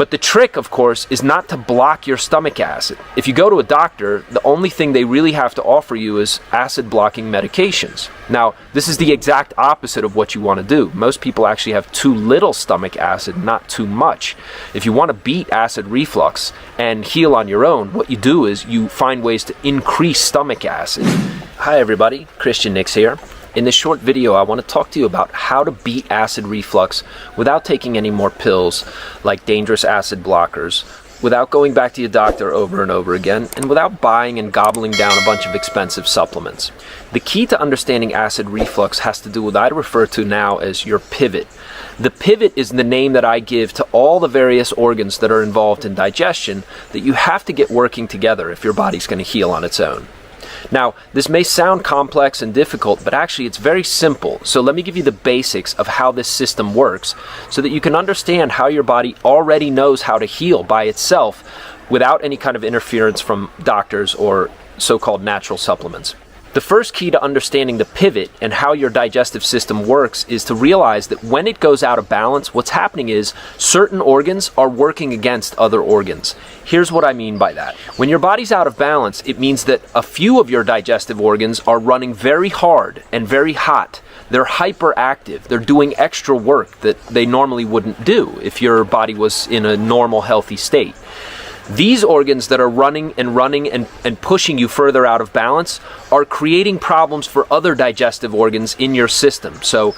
But the trick, of course, is not to block your stomach acid. If you go to a doctor, the only thing they really have to offer you is acid blocking medications. Now, this is the exact opposite of what you want to do. Most people actually have too little stomach acid, not too much. If you want to beat acid reflux and heal on your own, what you do is you find ways to increase stomach acid. Hi everybody, Christian Nix here. In this short video, I want to talk to you about how to beat acid reflux without taking any more pills like dangerous acid blockers, without going back to your doctor over and over again, and without buying and gobbling down a bunch of expensive supplements. The key to understanding acid reflux has to do with what I refer to now as your pivot. The pivot is the name that I give to all the various organs that are involved in digestion that you have to get working together if your body's going to heal on its own. Now, this may sound complex and difficult, but actually it's very simple. So let me give you the basics of how this system works so that you can understand how your body already knows how to heal by itself without any kind of interference from doctors or so-called natural supplements. The first key to understanding the pivot and how your digestive system works is to realize that when it goes out of balance, what's happening is certain organs are working against other organs. Here's what I mean by that. When your body's out of balance, it means that a few of your digestive organs are running very hard and very hot. They're hyperactive. They're doing extra work that they normally wouldn't do if your body was in a normal, healthy state. These organs that are running and pushing you further out of balance are creating problems for other digestive organs in your system. So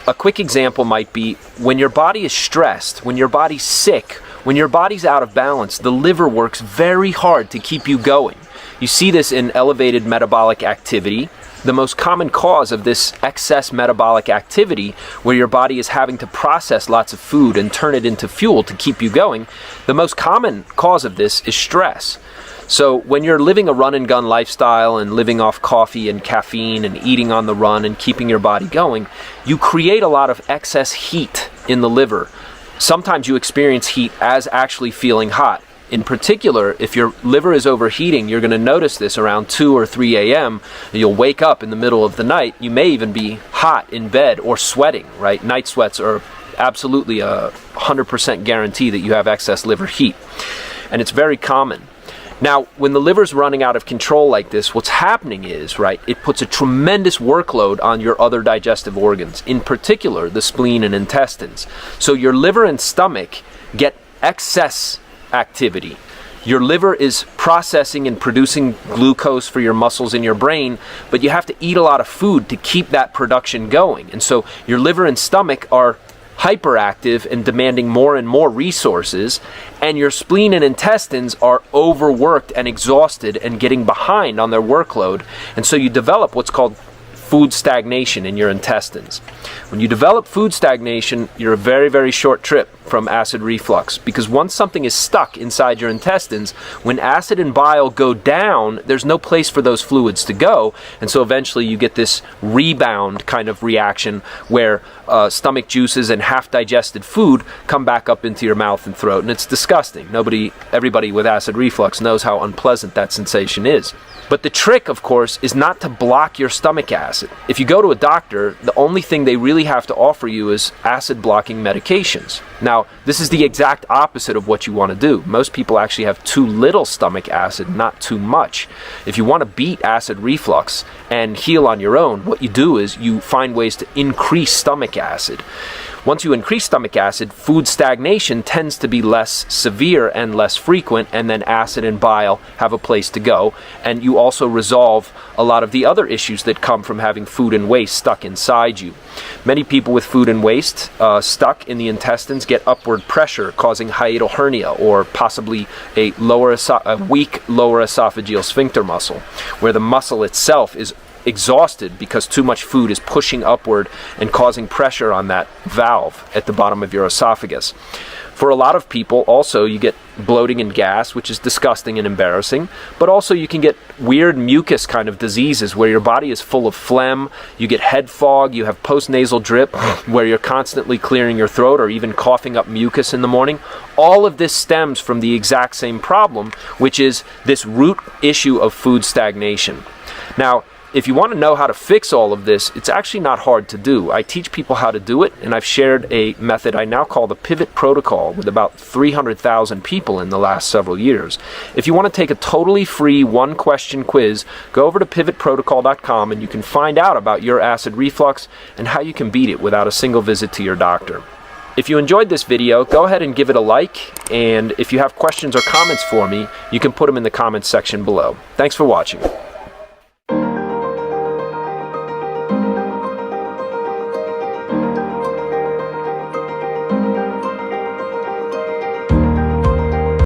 a quick example might be when your body is stressed, when your body's sick, when your body's out of balance, the liver works very hard to keep you going. You see this in elevated metabolic activity. The most common cause of this excess metabolic activity, where your body is having to process lots of food and turn it into fuel to keep you going, the most common cause of this is stress. So when you're living a run-and-gun lifestyle and living off coffee and caffeine and eating on the run and keeping your body going, you create a lot of excess heat in the liver. Sometimes you experience heat as actually feeling hot. In particular, if your liver is overheating, you're going to notice this around 2 or 3 a.m. You'll wake up in the middle of the night. You may even be hot in bed or sweating, right? Night sweats are absolutely a 100% guarantee that you have excess liver heat. And it's very common. Now, when the liver's running out of control like this, what's happening is, right, it puts a tremendous workload on your other digestive organs, in particular the spleen and intestines. So your liver and stomach get excess activity. Your liver is processing and producing glucose for your muscles in your brain, but you have to eat a lot of food to keep that production going. And so your liver and stomach are hyperactive and demanding more and more resources, and your spleen and intestines are overworked and exhausted and getting behind on their workload. And so you develop what's called food stagnation in your intestines. When you develop food stagnation, you're a very, very short trip from acid reflux, because once something is stuck inside your intestines, when acid and bile go down, there's no place for those fluids to go, and so eventually you get this rebound kind of reaction where stomach juices and half-digested food come back up into your mouth and throat, and it's disgusting. Everybody with acid reflux knows how unpleasant that sensation is. But the trick, of course, is not to block your stomach acid. If you go to a doctor, the only thing they really have to offer you is acid blocking medications. Now, this is the exact opposite of what you want to do. Most people actually have too little stomach acid, not too much. If you want to beat acid reflux and heal on your own, what you do is you find ways to increase stomach acid. Once you increase stomach acid, food stagnation tends to be less severe and less frequent, and then acid and bile have a place to go. And you also resolve a lot of the other issues that come from having food and waste stuck inside you. Many people with food and waste stuck in the intestines get upward pressure, causing hiatal hernia or possibly a weak lower esophageal sphincter muscle, where the muscle itself is exhausted because too much food is pushing upward and causing pressure on that valve at the bottom of your esophagus. For a lot of people, also, you get bloating and gas, which is disgusting and embarrassing, but also you can get weird mucus kind of diseases where your body is full of phlegm, you get head fog, you have postnasal drip where you're constantly clearing your throat or even coughing up mucus in the morning. All of this stems from the exact same problem, which is this root issue of food stagnation. Now, if you want to know how to fix all of this, it's actually not hard to do. I teach people how to do it, and I've shared a method I now call the Pivot Protocol with about 300,000 people in the last several years. If you want to take a totally free one-question quiz, go over to pivotprotocol.com and you can find out about your acid reflux and how you can beat it without a single visit to your doctor. If you enjoyed this video, go ahead and give it a like, and if you have questions or comments for me, you can put them in the comments section below. Thanks for watching.